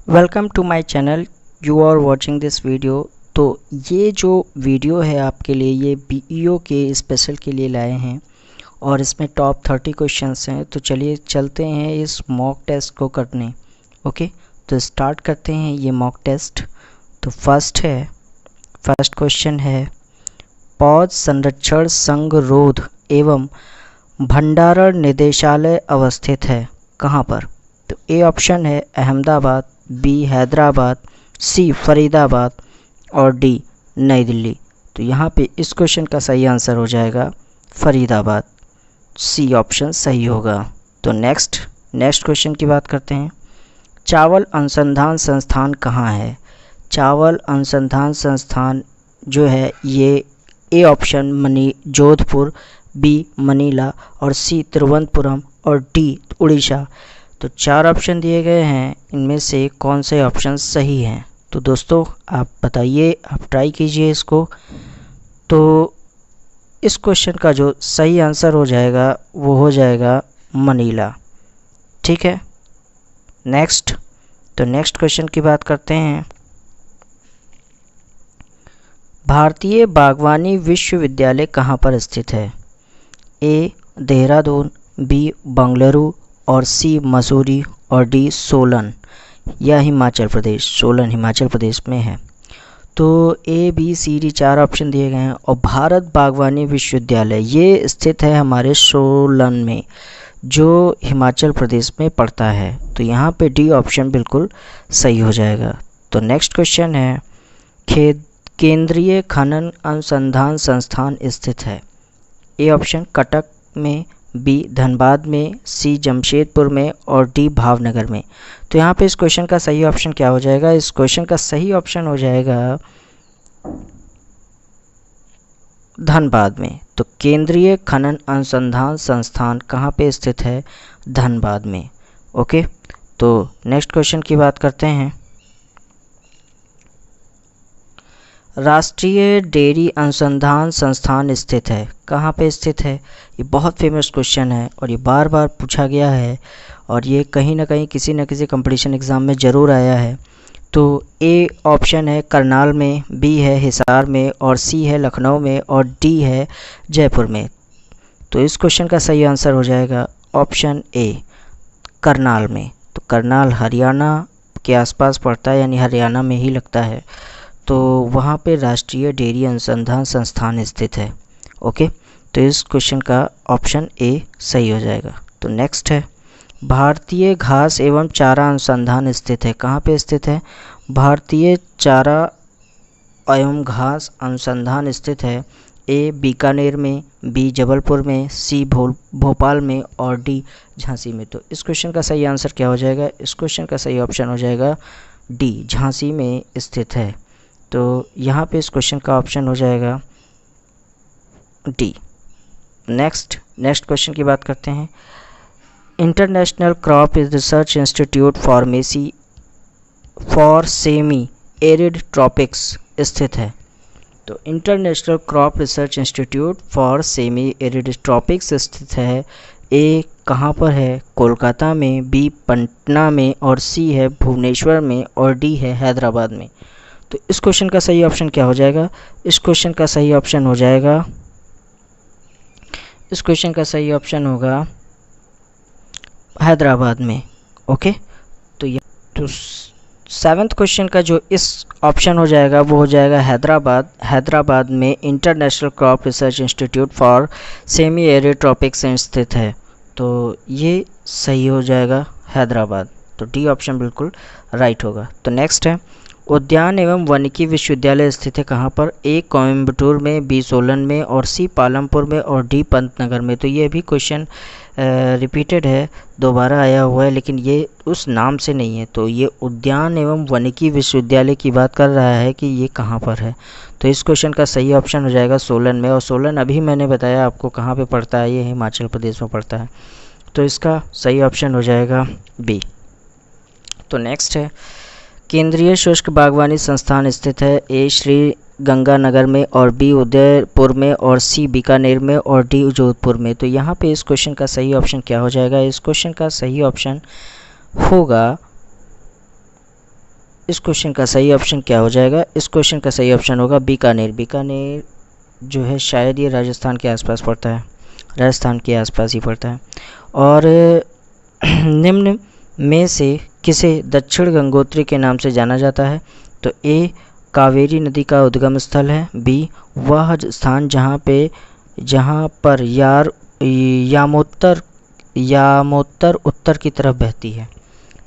Welcome to my channel. You are watching this video. तो ये जो वीडियो है आपके लिए ये बीईओ के स्पेशल के लिए लाए हैं और इसमें टॉप 30 क्वेश्चंस हैं। तो चलिए चलते हैं इस मॉक टेस्ट को करने। ओके, तो स्टार्ट करते हैं ये मॉक टेस्ट। तो फर्स्ट क्वेश्चन है, पौध संरक्षण संघ रोध एवं भंडारण निदेशालय अवस्थित है कहाँ पर? तो ए ऑप्शन है अहमदाबाद, बी हैदराबाद, सी फरीदाबाद और डी नई दिल्ली। तो यहाँ पे इस क्वेश्चन का सही आंसर हो जाएगा फरीदाबाद। सी ऑप्शन सही होगा। तो नेक्स्ट क्वेश्चन की बात करते हैं। चावल अनुसंधान संस्थान कहाँ है? चावल अनुसंधान संस्थान जो है ये A option Jodhpur, B Manila और सी तिरुवनंतपुरम और डी उड़ीसा। तो 4 ऑप्शन दिए गए हैं, इनमें से कौन से ऑप्शन सही हैं? तो दोस्तों आप बताइए, आप ट्राई कीजिए इसको। तो इस क्वेश्चन का जो सही आंसर हो जाएगा वो हो जाएगा मनीला। ठीक है, नेक्स्ट क्वेश्चन की बात करते हैं। भारतीय बागवानी विश्वविद्यालय कहाँ पर स्थित है? ए देहरादून, बी बंगलुरु और सी मसूरी और डी सोलन या हिमाचल प्रदेश। सोलन हिमाचल प्रदेश में है। तो A B C D 4 option दिए गए हैं और भारत बागवानी विश्वविद्यालय ये स्थित है हमारे सोलन में, जो हिमाचल प्रदेश में पड़ता है। तो यहाँ पे डी ऑप्शन बिल्कुल सही हो जाएगा। तो नेक्स्ट क्वेश्चन है, केंद्रीय खनन अनुसंधान संस्थान स्थित है? ए ऑप्शन कटक में, बी धनबाद में, सी जमशेदपुर में और डी भावनगर में। तो यहाँ पे इस क्वेश्चन का सही ऑप्शन क्या हो जाएगा? इस क्वेश्चन का सही ऑप्शन हो जाएगा धनबाद में। तो केंद्रीय खनन अनुसंधान संस्थान कहाँ पे स्थित है? धनबाद में। ओके, तो नेक्स्ट क्वेश्चन की बात करते हैं। राष्ट्रीय डेयरी अनुसंधान संस्थान स्थित है कहाँ पे स्थित है? ये बहुत फेमस क्वेश्चन है और ये बार बार पूछा गया है और ये कहीं ना कहीं किसी न किसी कंपटीशन एग्ज़ाम में ज़रूर आया है। तो ए ऑप्शन है करनाल में, बी है हिसार में और सी है लखनऊ में और डी है जयपुर में। तो इस क्वेश्चन का सही आंसर हो जाएगा ऑप्शन ए करनाल में। तो करनाल हरियाणा के आसपास पड़ता है, यानी हरियाणा में ही लगता है। तो वहाँ पे राष्ट्रीय डेयरी अनुसंधान संस्थान स्थित है। ओके, तो इस क्वेश्चन का ऑप्शन ए सही हो जाएगा। तो नेक्स्ट है, भारतीय घास एवं चारा अनुसंधान स्थित है कहाँ पे स्थित है? भारतीय चारा एवं घास अनुसंधान स्थित है ए बीकानेर में, बी जबलपुर में, सी भोपाल में और डी झांसी में। तो इस क्वेश्चन का सही आंसर क्या हो जाएगा? इस क्वेश्चन का सही ऑप्शन हो जाएगा डी झांसी में स्थित है। तो यहाँ पे इस क्वेश्चन का ऑप्शन हो जाएगा डी। नेक्स्ट क्वेश्चन की बात करते हैं। International crop research institute for semi arid tropics स्थित है? तो international crop research institute for semi arid tropics स्थित है। ए कहाँ पर है? कोलकाता में, बी पटना में और सी है भुवनेश्वर में और डी है हैदराबाद में। तो इस क्वेश्चन का सही ऑप्शन क्या हो जाएगा? इस क्वेश्चन का सही ऑप्शन होगा हैदराबाद में। ओके, तो 7th क्वेश्चन का जो इस ऑप्शन हो जाएगा वो हो जाएगा हैदराबाद में international crop research institute for semi arid tropics स्थित है। तो ये सही हो जाएगा हैदराबाद। तो डी ऑप्शन बिल्कुल राइट होगा। तो नेक्स्ट है, उद्यान एवं वानिकी विश्वविद्यालय स्थित है कहाँ पर? ए कोयम्बटूर में, बी सोलन में और सी पालमपुर में और डी पंतनगर में। तो ये भी क्वेश्चन रिपीटेड है, दोबारा आया हुआ है, लेकिन ये उस नाम से नहीं है। तो ये उद्यान एवं वानिकी विश्वविद्यालय की बात कर रहा है कि ये कहाँ पर है। तो इस क्वेश्चन का सही ऑप्शन हो जाएगा सोलन में, और सोलन अभी मैंने बताया आपको कहाँ पे पड़ता है, ये हिमाचल प्रदेश में पड़ता है। तो इसका सही ऑप्शन हो जाएगा बी। तो नेक्स्ट है, केंद्रीय शुष्क बागवानी संस्थान स्थित है? ए श्री गंगानगर में और बी उदयपुर में और सी बीकानेर में और डी जोधपुर में। तो यहाँ पे इस क्वेश्चन का सही ऑप्शन क्या हो जाएगा? इस क्वेश्चन का सही ऑप्शन होगा इस क्वेश्चन का सही ऑप्शन क्या हो जाएगा? इस क्वेश्चन का सही ऑप्शन होगा बीकानेर। बीकानेर जो है शायद ये राजस्थान के आसपास पड़ता है, राजस्थान के आसपास ही पड़ता है। और निम्न में से किसे दक्षिण गंगोत्री के नाम से जाना जाता है? तो ए कावेरी नदी का उद्गम स्थल है, बी वह स्थान जहाँ पर यामोत्तर उत्तर की तरफ बहती है।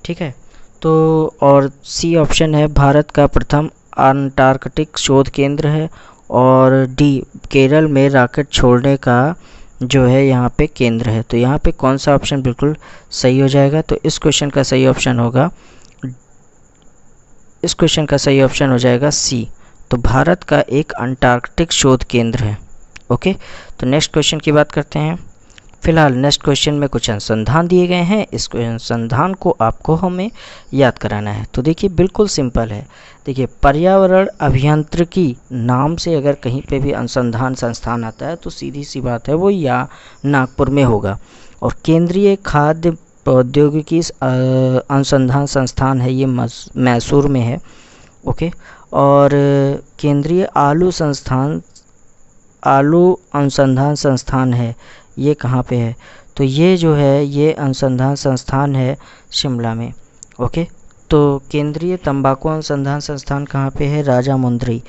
ठीक है, तो और सी ऑप्शन है भारत का प्रथम अंटार्कटिक शोध केंद्र है, और डी केरल में रॉकेट छोड़ने का जो है यहाँ पे केंद्र है। तो यहाँ पे कौन सा ऑप्शन बिल्कुल सही हो जाएगा? तो इस क्वेश्चन का सही ऑप्शन होगा, इस क्वेश्चन का सही ऑप्शन हो जाएगा सी। तो भारत का एक अंटार्कटिक शोध केंद्र है। ओके, तो नेक्स्ट क्वेश्चन की बात करते हैं। फिलहाल नेक्स्ट क्वेश्चन में कुछ अनुसंधान दिए गए हैं, इस अनुसंधान को आपको हमें याद कराना है। तो देखिए बिल्कुल सिंपल है। देखिए पर्यावरण अभियांत्रिकी नाम से अगर कहीं पे भी अनुसंधान संस्थान आता है तो सीधी सी बात है वो या नागपुर में होगा। और केंद्रीय खाद्य प्रौद्योगिकी अनुसंधान संस्थान है, ये मैसूर में है। ओके, और केंद्रीय आलू अनुसंधान संस्थान है, ये कहाँ पे है? तो ये जो है ये अनुसंधान संस्थान है शिमला में। ओके, तो केंद्रीय तंबाकू अनुसंधान संस्थान कहाँ पे है? राजामुंदरी।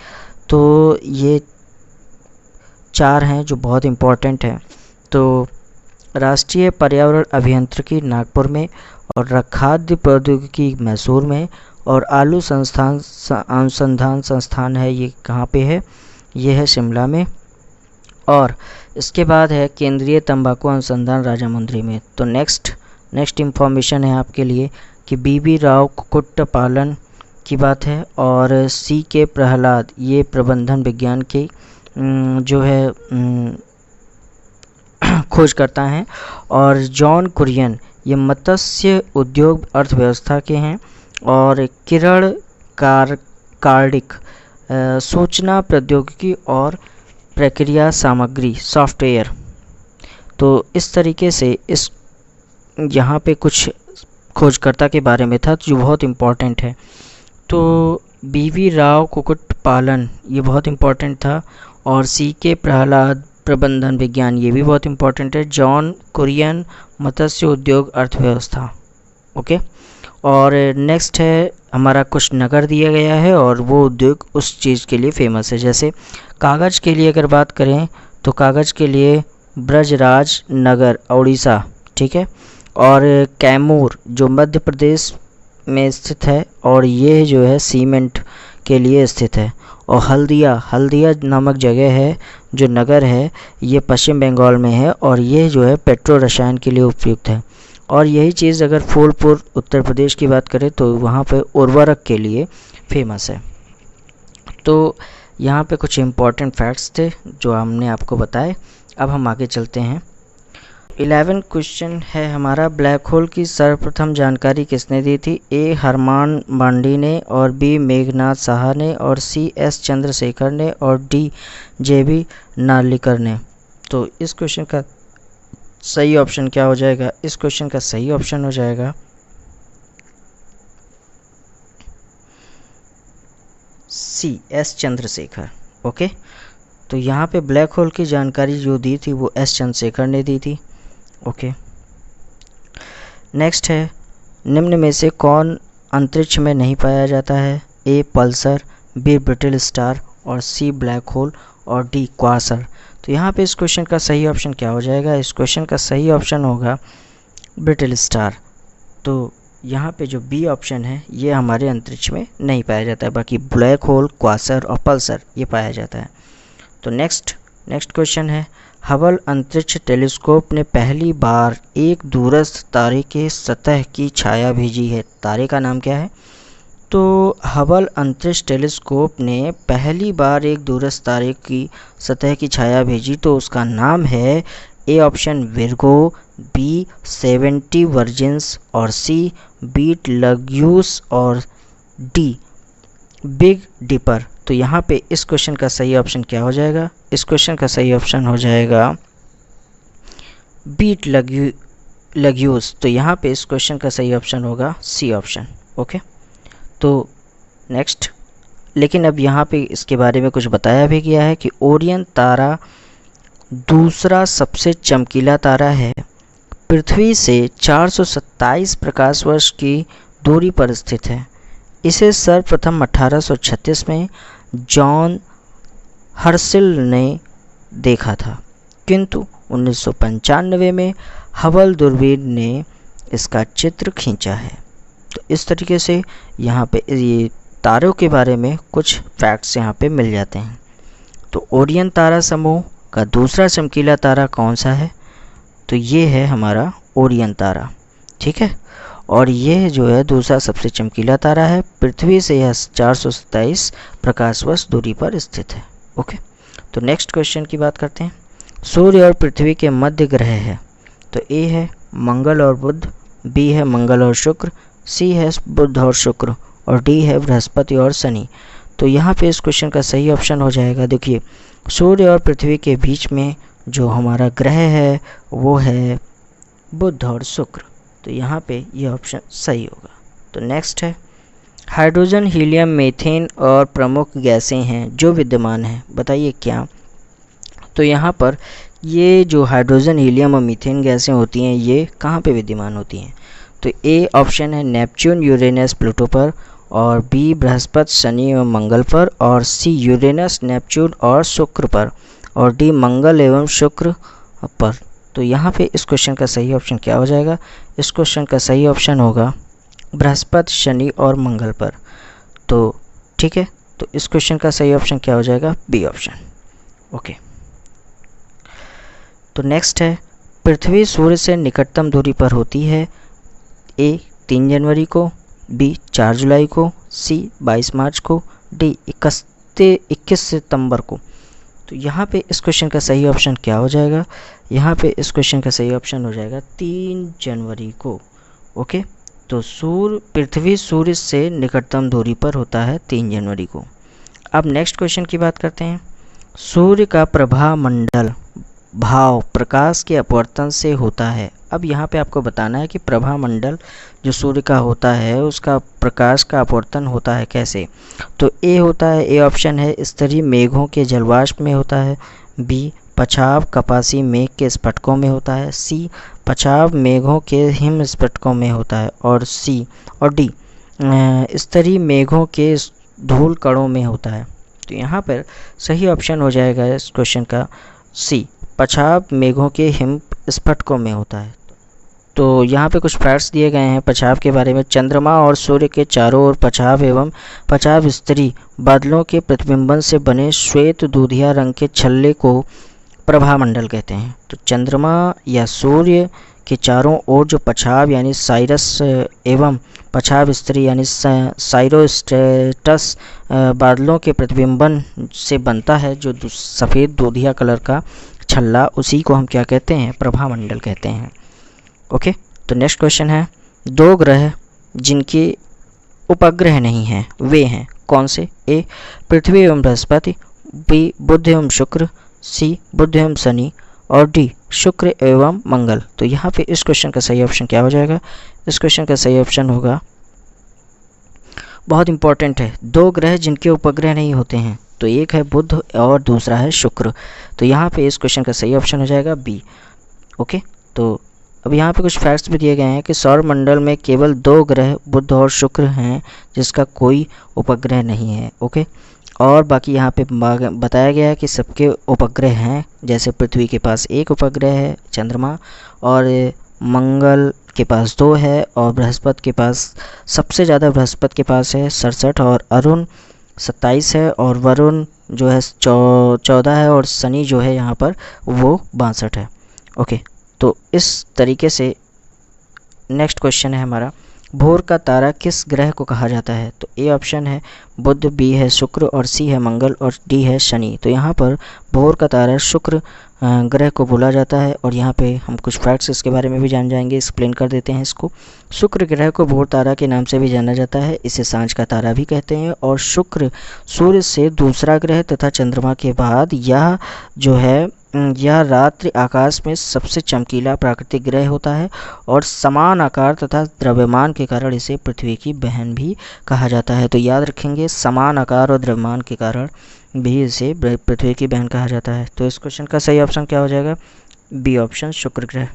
तो ये 4 हैं जो बहुत इम्पोर्टेंट हैं। तो राष्ट्रीय पर्यावरण अभियांत्रिकी नागपुर में, और खाद्य प्रौद्योगिकी मैसूर में, और आलू अनुसंधान संस्थान है, ये कहाँ पे है? ये है शिमला में। और इसके बाद है केंद्रीय तंबाकू अनुसंधान राजामुंदरी में। तो नेक्स्ट इंफॉर्मेशन है आपके लिए कि बीबी राव कुक्कुट पालन की बात है, और सी के प्रहलाद ये प्रबंधन विज्ञान के जो है खोज करता है, और जॉन कुरियन ये मत्स्य उद्योग अर्थव्यवस्था के हैं, और किरण कार्डिक सूचना प्रौद्योगिकी और प्रक्रिया सामग्री सॉफ्टवेयर। तो इस तरीके से इस यहाँ पे कुछ खोजकर्ता के बारे में था जो बहुत इम्पोर्टेंट है। तो बीवी राव कुक्कुट पालन ये बहुत इम्पोर्टेंट था, और सी के प्रहलाद प्रबंधन विज्ञान ये भी बहुत इम्पोर्टेंट है। जॉन कुरियन मत्स्य उद्योग अर्थव्यवस्था। ओके, और नेक्स्ट है हमारा कुछ नगर दिया गया है, और वो उद्योग उस चीज़ के लिए फेमस है। जैसे कागज़ के लिए अगर बात करें तो कागज़ के लिए ब्रजराज नगर उड़ीसा, ठीक है, और कैमूर जो मध्य प्रदेश में स्थित है, और ये जो है सीमेंट के लिए स्थित है। और हल्दिया नामक जगह है जो नगर है, ये पश्चिम बंगाल में है, और ये जो है पेट्रो रसायन के लिए उपयुक्त है। और यही चीज़ अगर फूलपुर उत्तर प्रदेश की बात करें तो वहाँ पे उर्वरक के लिए फेमस है। तो यहाँ पे कुछ इम्पॉर्टेंट फैक्ट्स थे जो हमने आपको बताए। अब हम आगे चलते हैं। 11 क्वेश्चन है हमारा, ब्लैक होल की सर्वप्रथम जानकारी किसने दी थी? ए हरमान मांडी ने, और बी मेघनाथ साहा ने, और सी एस चंद्रशेखर ने, और डी जेबी नार्लिकर ने। तो इस क्वेश्चन का सही ऑप्शन क्या हो जाएगा? इस क्वेश्चन का सही ऑप्शन हो जाएगा सी एस चंद्रशेखर। ओके, तो यहाँ पे ब्लैक होल की जानकारी जो दी थी वो एस चंद्रशेखर ने दी थी। ओके, नेक्स्ट है निम्न में से कौन अंतरिक्ष में नहीं पाया जाता है? ए पल्सर, बी ब्रिटल स्टार, और सी ब्लैक होल, और डी क्वासर। तो यहाँ पे इस क्वेश्चन का सही ऑप्शन क्या हो जाएगा? इस क्वेश्चन का सही ऑप्शन होगा ब्रिटल स्टार। तो यहाँ पे जो बी ऑप्शन है ये हमारे अंतरिक्ष में नहीं पाया जाता है, बाकी ब्लैक होल, क्वासर और पल्सर ये पाया जाता है। तो नेक्स्ट क्वेश्चन है, हबल अंतरिक्ष टेलीस्कोप ने पहली बार एक दूरस्थ तारे के सतह की छाया भेजी है, तारे का नाम क्या है? तो हबल अंतरिक्ष टेलीस्कोप ने पहली बार एक दूरस्थ तारे की सतह की छाया भेजी, तो उसका नाम है A option Virgo, B 70 virgins, और सी बीट लग्यूस, और डी बिग डिपर। तो यहाँ पे इस क्वेश्चन का सही ऑप्शन क्या हो जाएगा? इस क्वेश्चन का सही ऑप्शन हो जाएगा बीट लग्यूस। तो यहाँ पे इस क्वेश्चन का सही ऑप्शन होगा सी ऑप्शन। ओके, तो नेक्स्ट, लेकिन अब यहाँ पे इसके बारे में कुछ बताया भी गया है कि ओरियन तारा दूसरा सबसे चमकीला तारा है, पृथ्वी से 427 प्रकाश वर्ष की दूरी पर स्थित है। इसे सर्वप्रथम 1836 में जॉन हर्शिल ने देखा था, किंतु 1995 में हबल दूरबीन ने इसका चित्र खींचा है। तो इस तरीके से यहाँ पे ये तारों के बारे में कुछ फैक्ट्स यहाँ पे मिल जाते हैं। तो ओरियन तारा समूह का दूसरा चमकीला तारा कौन सा है? तो ये है हमारा ओरियन तारा, ठीक है। और ये जो है दूसरा सबसे चमकीला तारा है, पृथ्वी से यह 427 प्रकाश वर्ष दूरी पर स्थित है। ओके, तो नेक्स्ट क्वेश्चन की बात करते हैं। सूर्य और पृथ्वी के मध्य ग्रह है, तो ए है मंगल और बुध, बी है मंगल और शुक्र, सी है बुध और शुक्र, और डी है बृहस्पति और शनि। तो यहाँ पे इस क्वेश्चन का सही ऑप्शन हो जाएगा, देखिए सूर्य और पृथ्वी के बीच में जो हमारा ग्रह है वो है बुध और शुक्र। तो यहाँ पे ये ऑप्शन सही होगा। तो नेक्स्ट है, हाइड्रोजन, हीलियम, मीथेन और प्रमुख गैसें हैं जो विद्यमान हैं, बताइए क्या? तो यहाँ पर ये जो हाइड्रोजन, हीलियम और मीथेन गैसें होती हैं ये कहाँ पे विद्यमान होती हैं? तो ए ऑप्शन है नेपच्यून, यूरेनस, प्लूटो पर, और बी बृहस्पति, शनि एवं मंगल पर, और सी यूरेनस, नेपच्यून और शुक्र पर, और डी मंगल एवं शुक्र पर। तो यहाँ पे इस क्वेश्चन का सही ऑप्शन क्या हो जाएगा? इस क्वेश्चन का सही ऑप्शन होगा बृहस्पति, शनि और मंगल पर। तो ठीक है, तो इस क्वेश्चन का सही ऑप्शन क्या हो जाएगा? B option. ओके, तो नेक्स्ट है, पृथ्वी सूर्य से निकटतम दूरी पर होती है, ए 3 जनवरी को, बी 4 जुलाई को, सी 22 मार्च को, डी 21 सितंबर को। तो यहाँ पे इस क्वेश्चन का सही ऑप्शन क्या हो जाएगा? यहाँ पे इस क्वेश्चन का सही ऑप्शन हो जाएगा 3 जनवरी को। ओके, तो पृथ्वी सूर्य से निकटतम दूरी पर होता है 3 जनवरी को। अब नेक्स्ट क्वेश्चन की बात करते हैं। सूर्य का प्रभामंडल भाव प्रकाश के अपवर्तन से होता है। अब यहाँ पे आपको बताना है कि प्रभामंडल जो सूर्य का होता है उसका प्रकाश का अपवर्तन होता है कैसे? तो ए होता है, ए ऑप्शन है स्तरीय मेघों के जलवाष्प में होता है, बी पछाव कपासी मेघ के स्फटिकों में होता है, सी पछाव मेघों के हिम स्फटिकों में होता है, और सी और डी स्तरीय मेघों के धूल कणों में होता है। तो यहाँ पर सही ऑप्शन हो जाएगा इस क्वेश्चन का सी, पछाव मेघों के हिम स्फटिकों में होता है। तो यहाँ पे कुछ फैक्ट्स दिए गए हैं पछाव के बारे में। चंद्रमा और सूर्य के चारों ओर पछाव एवं पछाव स्तरीय बादलों के प्रतिबिंबन से बने श्वेत दूधिया रंग के छल्ले को प्रभामंडल कहते हैं। तो चंद्रमा या सूर्य के चारों ओर जो पछाव यानी साइरस एवं पछाव स्तरीय यानी साइरोस्ट्रेटस बादलों के प्रतिबिंबन से बनता है जो सफ़ेद दूधिया कलर का छल्ला, उसी को हम क्या कहते हैं? प्रभामंडल कहते हैं। ओके, तो नेक्स्ट क्वेश्चन है, 2 ग्रह जिनके उपग्रह नहीं हैं वे हैं कौन से? ए पृथ्वी एवं बृहस्पति, बी बुध एवं शुक्र, सी बुध एवं शनि, और डी शुक्र एवं मंगल। तो यहाँ पे इस क्वेश्चन का सही ऑप्शन क्या हो जाएगा? इस क्वेश्चन का सही ऑप्शन होगा, बहुत इंपॉर्टेंट है, 2 ग्रह जिनके उपग्रह नहीं होते हैं, तो एक है बुध और दूसरा है शुक्र। तो यहाँ पे इस क्वेश्चन का सही ऑप्शन हो जाएगा बी। ओके, तो अब यहाँ पे कुछ फैक्ट्स भी दिए गए हैं कि सौरमंडल में केवल 2 ग्रह बुध और शुक्र हैं जिसका कोई उपग्रह नहीं है। ओके, और बाकी यहाँ पे बताया गया है कि सबके उपग्रह हैं, जैसे पृथ्वी के पास 1 उपग्रह है चंद्रमा, और मंगल के पास 2 है, और बृहस्पति के पास सबसे ज़्यादा बृहस्पति के पास है 67, और अरुण 27 है, और वरुण जो है 14 है, और शनि जो है यहाँ पर वो 62 है। ओके, तो इस तरीके से नेक्स्ट क्वेश्चन है हमारा, भोर का तारा किस ग्रह को कहा जाता है? तो ए ऑप्शन है बुध, बी है शुक्र, और सी है मंगल, और डी है शनि। तो यहाँ पर भोर का तारा शुक्र ग्रह को बोला जाता है, और यहाँ पे हम कुछ फैक्ट्स इसके बारे में भी जान जाएंगे, एक्सप्लेन कर देते हैं इसको। शुक्र ग्रह को भोर तारा के नाम से भी जाना जाता है, इसे सांझ का तारा भी कहते हैं, और शुक्र सूर्य से दूसरा ग्रह तथा चंद्रमा के बाद यह जो है यह रात्रि आकाश में सबसे चमकीला प्राकृतिक ग्रह होता है और समान आकार तथा द्रव्यमान के कारण इसे पृथ्वी की बहन भी कहा जाता है। तो याद रखेंगे, समान आकार और द्रव्यमान के कारण भी इसे पृथ्वी की बहन कहा जाता है। तो इस क्वेश्चन का सही ऑप्शन क्या हो जाएगा? बी ऑप्शन, शुक्र ग्रह।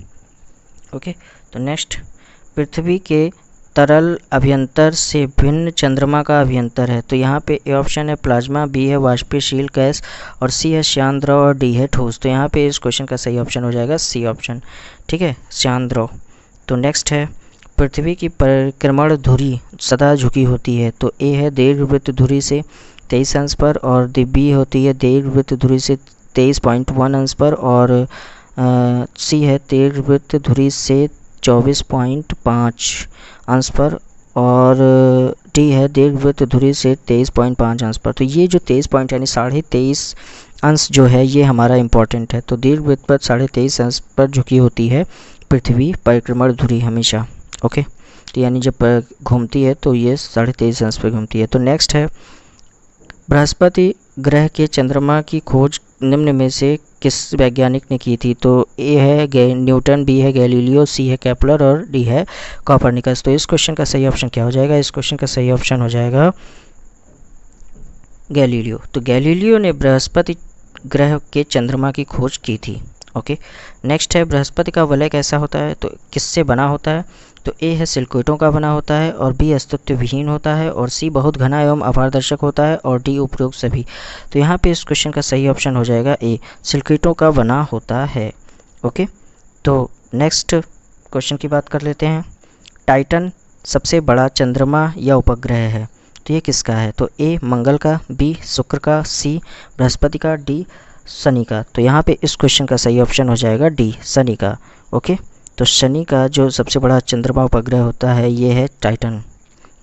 ओके, तो नेक्स्ट, पृथ्वी के तरल अभ्यंतर से भिन्न चंद्रमा का अभ्यंतर है। तो यहाँ पे ए ऑप्शन है प्लाज्मा, बी है वाष्पशील गैस और सी है श्यान द्रव और डी है ठोस। तो यहाँ पे इस क्वेश्चन का सही ऑप्शन हो जाएगा सी ऑप्शन, ठीक है, श्यान द्रव। तो नेक्स्ट है, पृथ्वी की परिक्रमण धुरी सदा झुकी होती है। तो ए है दीर्घवृत्त धुरी से 23 अंश पर और बी होती है दीर्घवृत्त धुरी से 23.1 अंश पर और सी है दीर्घवृत्त धुरी से 24.5 अंश पर और डी है दीर्घवृत्त धुरी से 23.5 अंश पर। तो ये जो 23 पॉइंट यानी 23.5 अंश जो है ये हमारा इम्पॉर्टेंट है। तो दीर्घवृत्त पर 23.5 अंश पर झुकी होती है पृथ्वी परिक्रमण धुरी हमेशा। ओके, तो यानी जब घूमती है तो ये 23.5 अंश पर घूमती है। तो नेक्स्ट है, बृहस्पति ग्रह के चंद्रमा की खोज निम्न में से किस वैज्ञानिक ने की थी? तो ए है न्यूटन, बी है गैलीलियो, सी है केपलर और डी है कोपरनिकस। तो इस क्वेश्चन का सही ऑप्शन क्या हो जाएगा? इस क्वेश्चन का सही ऑप्शन हो जाएगा गैलीलियो। तो गैलीलियो ने बृहस्पति ग्रह के चंद्रमा की खोज की थी। ओके, नेक्स्ट है, बृहस्पति का वलय कैसा होता है? तो किससे बना होता है? तो ए है सिलिकेटों का बना होता है और बी अस्तित्व विहीन होता है और सी बहुत घना एवं अपारदर्शक होता है और डी उपरोक्त सभी। तो यहाँ पे इस क्वेश्चन का सही ऑप्शन हो जाएगा ए, सिलिकेटों का बना होता है। ओके, तो नेक्स्ट क्वेश्चन की बात कर लेते हैं। टाइटन सबसे बड़ा चंद्रमा या उपग्रह है, तो ये किसका है? तो ए मंगल का, बी शुक्र का, सी बृहस्पति का, डी शनि का। तो यहाँ पे इस क्वेश्चन का सही ऑप्शन हो जाएगा डी, शनि का। ओके, तो शनि का जो सबसे बड़ा चंद्रमा उपग्रह होता है ये है टाइटन,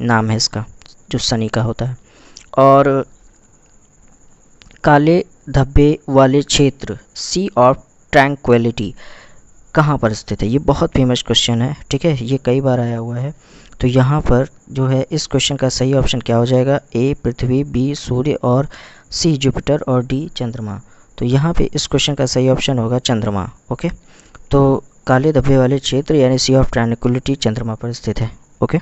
नाम है इसका, जो शनि का होता है। और काले धब्बे वाले क्षेत्र सी ऑफ ट्रैंक्विलिटी कहाँ पर स्थित है? ये बहुत फेमस क्वेश्चन है, ठीक है, ये कई बार आया हुआ है। तो यहाँ पर जो है इस क्वेश्चन का सही ऑप्शन क्या हो जाएगा? ए पृथ्वी, बी सूर्य और सी जुपिटर और डी चंद्रमा। तो यहाँ पे इस क्वेश्चन का सही ऑप्शन होगा चंद्रमा। ओके, तो काले धब्बे वाले क्षेत्र यानी सी ऑफ ट्रैंक्विलिटी चंद्रमा पर स्थित है। ओके,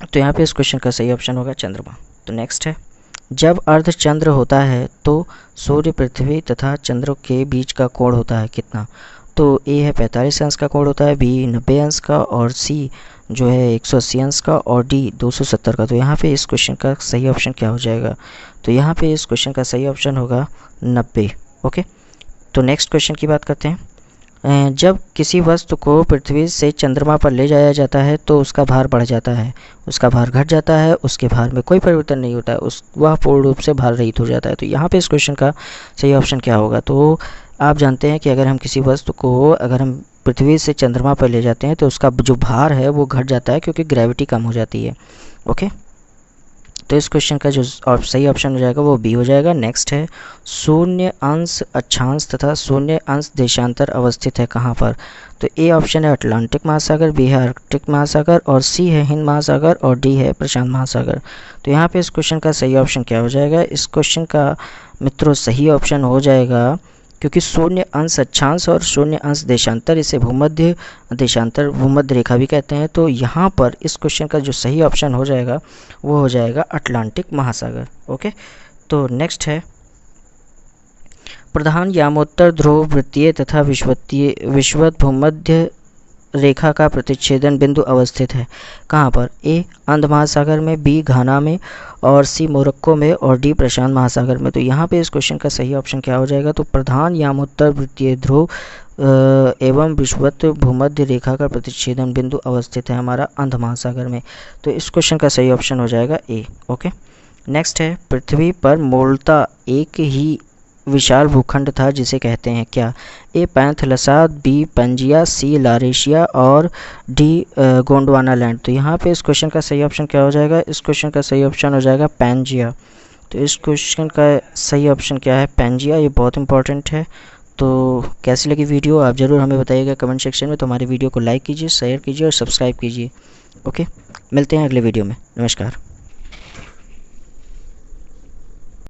तो यहाँ पे इस क्वेश्चन का सही ऑप्शन होगा चंद्रमा। तो नेक्स्ट है, जब अर्धचंद्र होता है तो सूर्य, पृथ्वी तथा चंद्र के बीच का कोण होता है कितना? तो ए है 45 अंश का कोण होता है, बी 90 अंश का और सी जो है 180 अंश का और डी 270 का। तो यहाँ पे इस क्वेश्चन का सही ऑप्शन क्या हो जाएगा? तो यहाँ पे इस क्वेश्चन का सही ऑप्शन होगा 90। ओके, तो नेक्स्ट क्वेश्चन की बात करते हैं। जब किसी वस्तु को पृथ्वी से चंद्रमा पर ले जाया जाता है तो उसका भार बढ़ जाता है, उसका भार घट जाता है, उसके भार में कोई परिवर्तन नहीं होता है, वह पूर्ण रूप से भार रहित हो जाता है। तो यहाँ पे इस क्वेश्चन का सही ऑप्शन क्या होगा? तो आप जानते हैं कि अगर हम किसी वस्तु को अगर हम पृथ्वी से चंद्रमा पर ले जाते हैं तो उसका जो भार है वो घट जाता है क्योंकि ग्रेविटी कम हो जाती है। ओके, तो इस क्वेश्चन का जो सही ऑप्शन हो जाएगा वो बी हो जाएगा। नेक्स्ट है, शून्य अंश अक्षांश तथा शून्य अंश देशांतर अवस्थित है कहाँ पर? तो ए ऑप्शन है अटलांटिक महासागर, बी है आर्कटिक महासागर और सी है हिंद महासागर और डी है प्रशांत महासागर। तो यहाँ पे इस क्वेश्चन का सही ऑप्शन क्या हो जाएगा? इस क्वेश्चन का मित्रों सही ऑप्शन हो जाएगा, क्योंकि शून्य अंश अक्षांश और शून्य अंश देशांतर, इसे भूमध्य देशांतर भूमध्य रेखा भी कहते हैं। तो यहाँ पर इस क्वेश्चन का जो सही ऑप्शन हो जाएगा वो हो जाएगा अटलांटिक महासागर। ओके, तो नेक्स्ट है, प्रधान यामोत्तर ध्रुव वृत्तीय तथा विषुवत भूमध्य रेखा का प्रतिच्छेदन बिंदु अवस्थित है कहाँ पर? ए अंध महासागर में, बी घाना में और सी मोरक्को में और डी प्रशांत महासागर में। तो यहाँ पे इस क्वेश्चन का सही ऑप्शन क्या हो जाएगा? तो प्रधान यामोत्तर वृत्तीय ध्रुव एवं विषुवत भूमध्य रेखा का प्रतिच्छेदन बिंदु अवस्थित है हमारा अंध महासागर में। तो इस क्वेश्चन का सही ऑप्शन हो जाएगा ए। ओके, नेक्स्ट है, पृथ्वी पर मूलतः एक ही विशाल भूखंड था जिसे कहते हैं क्या? ए पैंथलसा, बी पंजिया, सी लारेशिया और डी गोंडवाना लैंड। तो यहाँ पे इस क्वेश्चन का सही ऑप्शन क्या हो जाएगा? इस क्वेश्चन का सही ऑप्शन हो जाएगा पैंजिया। तो इस क्वेश्चन का सही ऑप्शन क्या है? पैंजिया। ये बहुत इंपॉर्टेंट है। तो कैसी लगी वीडियो आप ज़रूर हमें बताइएगा कमेंट सेक्शन में। तो हमारी वीडियो को लाइक कीजिए, शेयर कीजिए और सब्सक्राइब कीजिए। ओके, मिलते हैं अगले वीडियो में। नमस्कार।